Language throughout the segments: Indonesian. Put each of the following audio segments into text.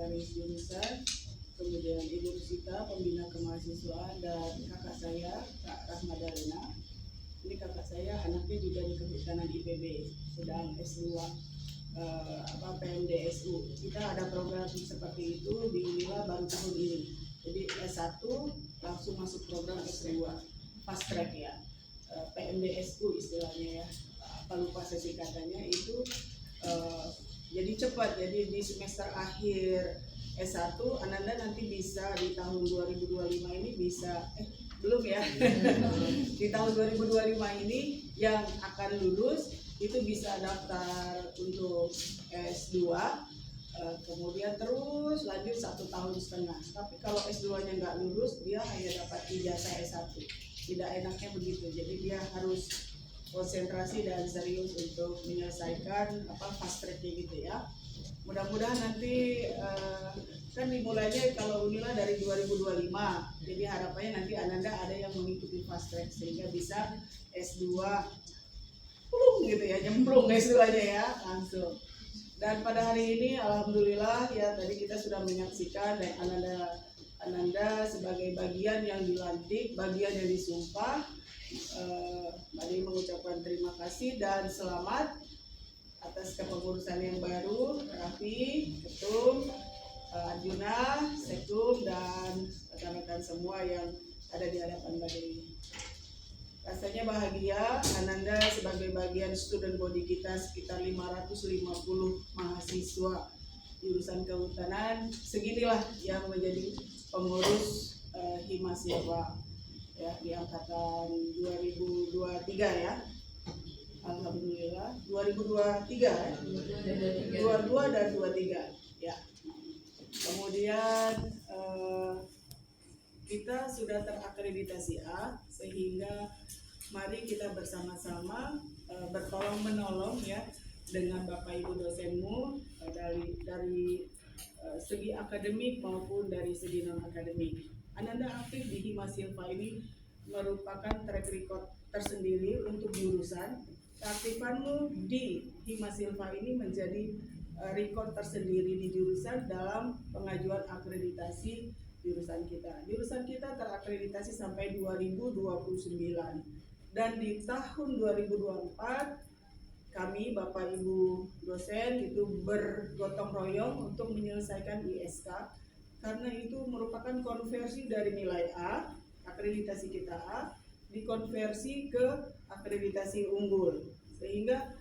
sekretaris jurusan, kemudian Ibu Rusita, pembina kemahasiswaan, dan kakak saya, Kak Rahmadalena. Ini kakak saya, anaknya juga di Kehutanan IPB, sedang S2 PMDSU. Kita ada program seperti itu di Unila baru tahun ini. Jadi S1 langsung masuk program S2, fast track ya, PMDSU istilahnya ya. Apa lupa saya singkatannya itu. Jadi cepat, jadi di semester akhir S1 Ananda nanti bisa di tahun 2025 ini bisa belum ya di tahun 2025 ini yang akan lulus itu bisa daftar untuk S2, kemudian terus lanjut 1,5 tahun. Tapi kalau S2-nya nggak lulus, dia hanya dapat ijazah S1. Tidak enaknya begitu, jadi dia harus konsentrasi dan serius untuk menyelesaikan fast track-nya gitu ya. Mudah-mudahan nanti kan dimulainya kalau Unila dari 2025, jadi harapannya nanti Ananda ada yang mengikuti fast track sehingga bisa S2 gitu ya, nyemplung S2-nya ya langsung. Dan pada hari ini alhamdulillah ya, tadi kita sudah menyaksikan dan Ananda sebagai bagian yang dilantik, bagian yang disumpah. Mari mengucapkan terima kasih dan selamat atas kepengurusan yang baru, Raffi, Ketum, Arjuna, Sekum, dan rekan-rekan semua yang ada di hadapan Mbak Dewi. Rasanya bahagia, Ananda sebagai bagian student body kita sekitar 550 mahasiswa jurusan kehutanan, seginilah yang menjadi pengurus Himasilva ya di angkatan 2023 ya. Alhamdulillah 2023 ya. 22 dan 23 ya. Kemudian kita sudah terakreditasi A, sehingga mari kita bersama-sama bertolong menolong ya dengan Bapak Ibu dosenmu dari segi akademik maupun dari segi non akademik. Ananda aktif di Himasilva ini merupakan track record tersendiri untuk jurusan. Keaktifanmu di Himasilva ini menjadi record tersendiri di jurusan dalam pengajuan akreditasi jurusan kita. Jurusan kita terakreditasi sampai 2029 dan di tahun 2024 kami Bapak Ibu dosen itu bergotong royong untuk menyelesaikan ISK, karena itu merupakan konversi dari nilai A, akreditasi kita A, dikonversi ke akreditasi unggul, sehingga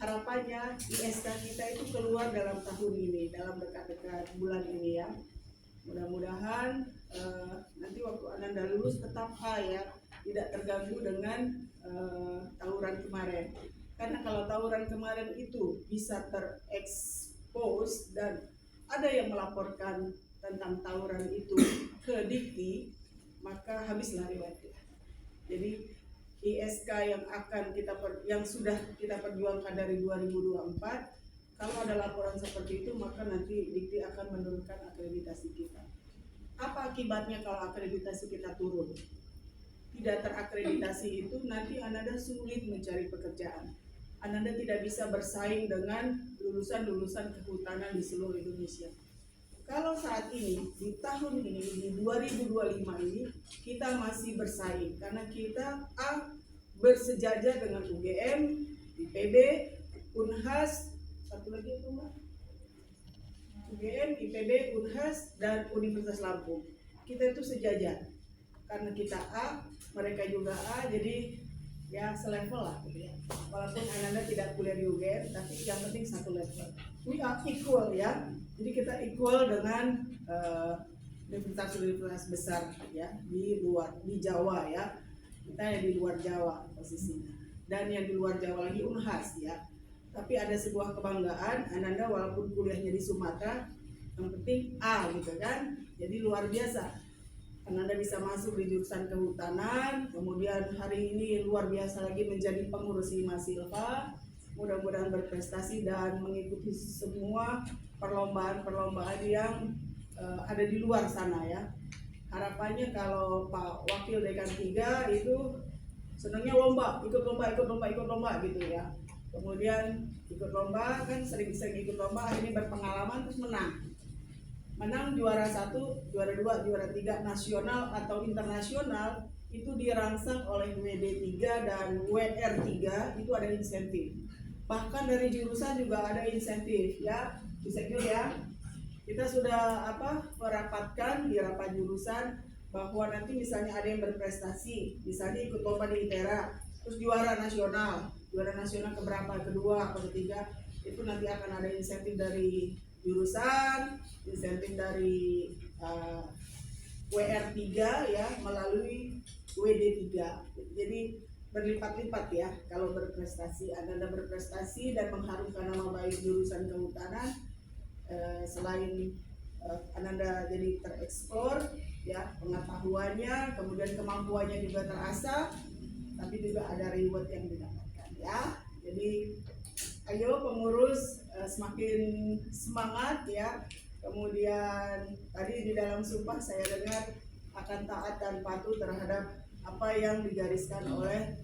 harapannya ISK kita itu keluar dalam tahun ini, dalam dekat-dekat bulan ini ya. Mudah-mudahan nanti waktu Ananda lulus tetap A ya, tidak terganggu dengan tawuran kemarin. Karena kalau tawuran kemarin itu bisa terekspos dan ada yang melaporkan tentang tawuran itu ke Dikti, maka habislah riwayatnya. Jadi ISK yang sudah kita perjuangkan dari 2024, kalau ada laporan seperti itu maka nanti Dikti akan menurunkan akreditasi kita. Apa akibatnya kalau akreditasi kita turun? Tidak terakreditasi itu nanti Ananda sulit mencari pekerjaan. Ananda tidak bisa bersaing dengan lulusan-lulusan kehutanan di seluruh Indonesia. Kalau saat ini, di tahun ini, di 2025 ini, kita masih bersaing karena kita A, bersejajar dengan UGM, IPB, Unhas, satu lagi itu Mbak? UGM, IPB, Unhas, dan Universitas Lampung. Kita itu sejajar karena kita A, mereka juga A, jadi ya selevel lah gitu ya. Walaupun Ananda tidak kuliah di UGM, tapi yang penting satu level. We are equal ya. Jadi kita equal dengan universitas besar ya di Jawa ya. Kita yang di luar Jawa posisinya. Dan yang di luar Jawa lagi Unhas ya. Tapi ada sebuah kebanggaan Ananda walaupun kuliahnya di Sumatera, yang penting A gitu kan. Jadi luar biasa. Ananda bisa masuk di jurusan kehutanan, kemudian hari ini luar biasa lagi menjadi pengurus Himasilva. Mudah-mudahan berprestasi dan mengikuti semua perlombaan-perlombaan yang ada di luar sana ya. Harapannya kalau Pak Wakil Dekan 3 itu senangnya ikut lomba gitu ya. Kemudian ikut lomba kan sering-sering ikut lomba, akhirnya berpengalaman terus menang. menang juara 1, juara 2, juara 3 nasional atau internasional itu dirangsang oleh WD3 dan WR3 itu ada insentif. Bahkan dari jurusan juga ada insentif ya. Bisa ya. Kita sudah merapatkan di rapat jurusan bahwa nanti misalnya ada yang berprestasi, misalnya ikut lomba di ITERA, terus juara nasional keberapa, kedua atau ketiga, itu nanti akan ada insentif dari jurusan, insentif dari WR3 ya melalui WD3. Jadi berlipat-lipat ya kalau berprestasi. Anda berprestasi dan mengharumkan nama baik jurusan kehutanan, selain Ananda jadi tereksplor ya pengetahuannya, kemudian kemampuannya juga terasa, tapi juga ada reward yang didapatkan ya. Jadi ayo pengurus semakin semangat ya. Kemudian tadi di dalam sumpah saya dengar akan taat dan patuh terhadap apa yang digariskan oleh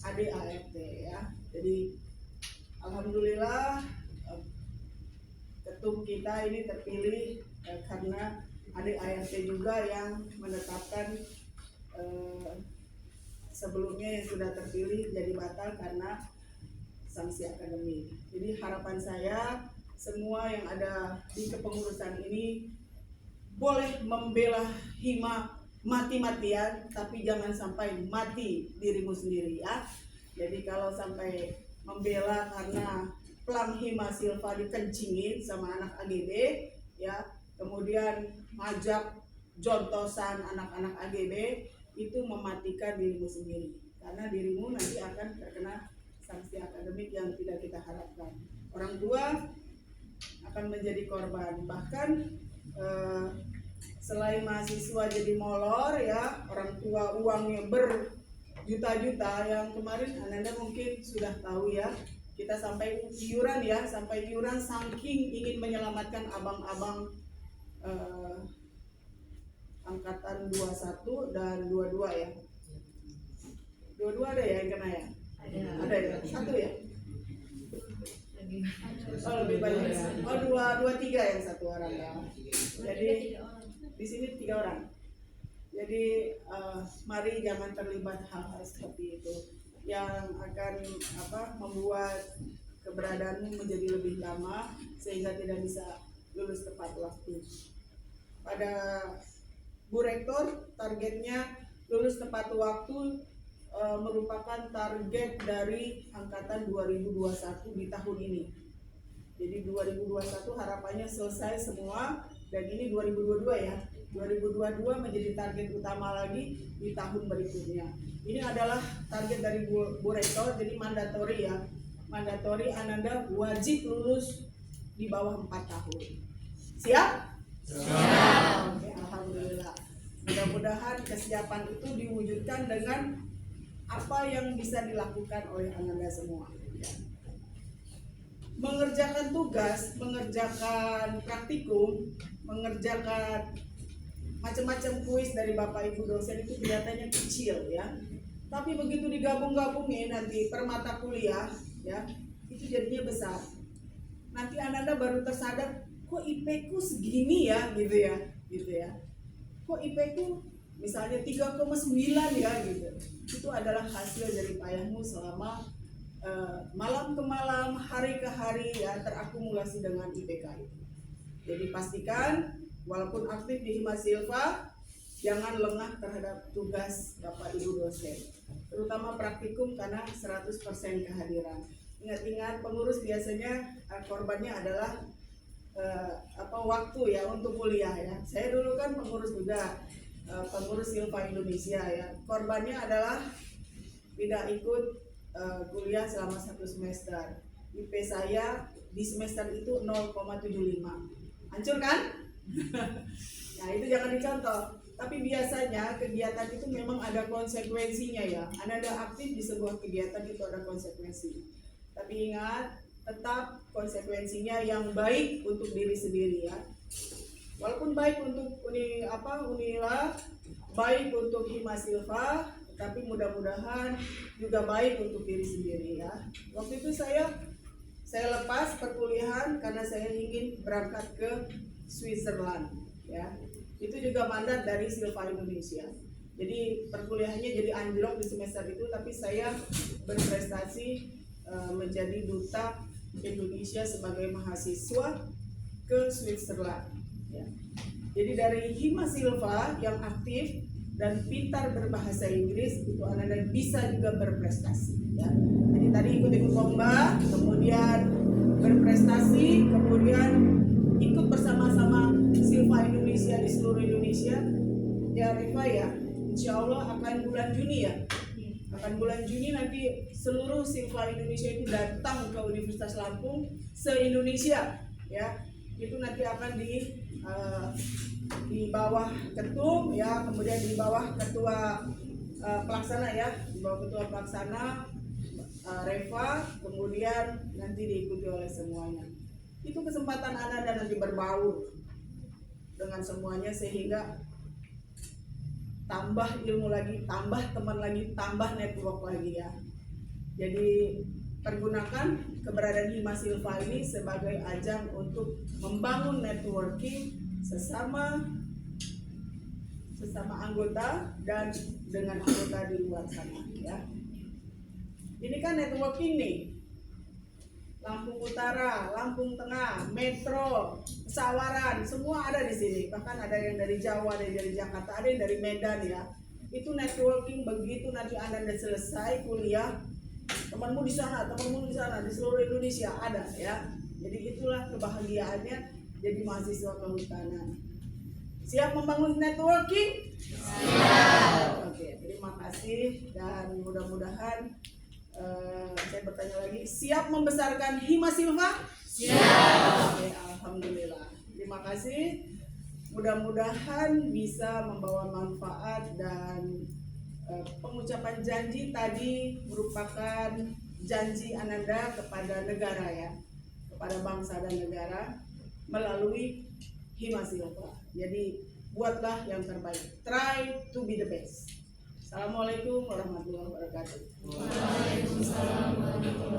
ADART ya. Jadi alhamdulillah ketum kita ini terpilih karena ADART juga yang menetapkan sebelumnya yang sudah terpilih jadi batal karena sanksi akademik. Jadi harapan saya semua yang ada di kepengurusan ini boleh membela hima mati-matian, tapi jangan sampai mati dirimu sendiri ya. Jadi kalau sampai membela karena pelang hima silva dikencingin sama anak AGB ya, kemudian ngajak jontosan anak-anak AGB, itu mematikan dirimu sendiri, karena dirimu nanti akan terkena sanksi akademik yang tidak kita harapkan. Orang tua akan menjadi korban. Bahkan selain mahasiswa jadi molor ya, orang tua uangnya berjuta-juta. Yang kemarin Ananda mungkin sudah tahu ya, kita sampai iuran ya, sampai iuran saking ingin menyelamatkan abang-abang angkatan 21 dan 22 ya. 22 ada ya yang kena ya? Ada ya? Satu ya? Oh lebih banyak ya? Oh 23 yang satu orang ya. Jadi di sini 3 orang. Jadi mari jangan terlibat hal-hal seperti itu yang akan membuat keberadaanmu menjadi lebih lama sehingga tidak bisa lulus tepat waktu. Pada Bu Rektor targetnya lulus tepat waktu merupakan target dari angkatan 2021 di tahun ini. Jadi 2021 harapannya selesai semua, dan ini 2022 ya. 2022 menjadi target utama lagi di tahun berikutnya. Ini adalah target dari Bu Rektor, jadi mandatori ya. Mandatori Ananda wajib lulus di bawah 4 tahun. Siap? Siap. Oke, alhamdulillah. Mudah-mudahan kesiapan itu diwujudkan dengan apa yang bisa dilakukan oleh Ananda semua. Mengerjakan tugas, mengerjakan praktikum, mengerjakan macam-macam kuis dari Bapak Ibu dosen itu kelihatannya kecil ya. Tapi begitu digabung-gabungin nanti per mata kuliah ya, itu jadinya besar. Nanti Ananda baru tersadar, kok IP ku segini ya gitu ya. Kok IP ku misalnya 3,9 ya gitu. Itu adalah hasil dari payahmu selama malam ke malam, hari ke hari ya, terakumulasi dengan IPK itu. Jadi pastikan walaupun aktif di Hima Silva, jangan lengah terhadap tugas Bapak Ibu dosen, terutama praktikum karena 100% kehadiran. Ingat-ingat pengurus biasanya korbannya adalah waktu ya untuk kuliah ya. Saya dulu kan pengurus juga, pengurus Silva Indonesia ya. Korbannya adalah tidak ikut kuliah selama 1 semester. IP saya di semester itu 0,75. Hancur kan? Nah itu jangan dicontoh. Tapi biasanya kegiatan itu memang ada konsekuensinya ya. Anda aktif di sebuah kegiatan itu ada konsekuensi. Tapi ingat, tetap konsekuensinya yang baik untuk diri sendiri ya. Walaupun baik untuk Unila, baik untuk Hima Silva, tapi mudah-mudahan juga baik untuk diri sendiri ya. Waktu itu saya lepas perkuliahan karena saya ingin berangkat ke Switzerland ya. Itu juga mandat dari Silva Indonesia. Jadi perkuliahannya jadi anjlok di semester itu, tapi saya berprestasi menjadi duta Indonesia sebagai mahasiswa ke Switzerland ya. Jadi dari Hima Silva yang aktif dan pintar berbahasa Inggris, itu anak-anak bisa juga berprestasi ya. Jadi tadi ikut-ikut lomba, kemudian berprestasi, kemudian ikut bersama-sama Silva Indonesia di seluruh Indonesia ya Rifa ya. Insya Allah akan bulan Juni ya, akan bulan Juni nanti seluruh Silva Indonesia itu datang ke Universitas Lampung se-Indonesia ya. Itu nanti akan di bawah ketum ya, kemudian di bawah ketua pelaksana ya, di bawah ketua pelaksana Reva, kemudian nanti diikuti oleh semuanya. Itu kesempatan Anda dan nanti berbaur dengan semuanya sehingga tambah ilmu lagi, tambah teman lagi, tambah network lagi ya. Jadi pergunakan keberadaan Hima Silva ini sebagai ajang untuk membangun networking sesama anggota dan dengan anggota di luar sana ya. Ini kan networking nih. Lampung Utara, Lampung Tengah, Metro, Pesawaran, semua ada di sini. Bahkan ada yang dari Jawa, ada yang dari Jakarta, ada yang dari Medan ya. Itu networking, begitu nanti Anda sudah selesai kuliah, temanmu di sana, di seluruh Indonesia ada ya. Jadi itulah kebahagiaannya jadi mahasiswa kehutanan. Siap membangun networking? Siap. Oke, terima kasih dan mudah-mudahan saya bertanya lagi, siap membesarkan Hima Silva? Siap. Oke, alhamdulillah. Terima kasih. Mudah-mudahan bisa membawa manfaat dan pengucapan janji tadi merupakan janji Ananda kepada negara ya, kepada bangsa dan negara melalui Hima Silva. Jadi buatlah yang terbaik. Try to be the best. Assalamualaikum warahmatullahi wabarakatuh. Waalaikumsalam warahmatullahi wabarakatuh.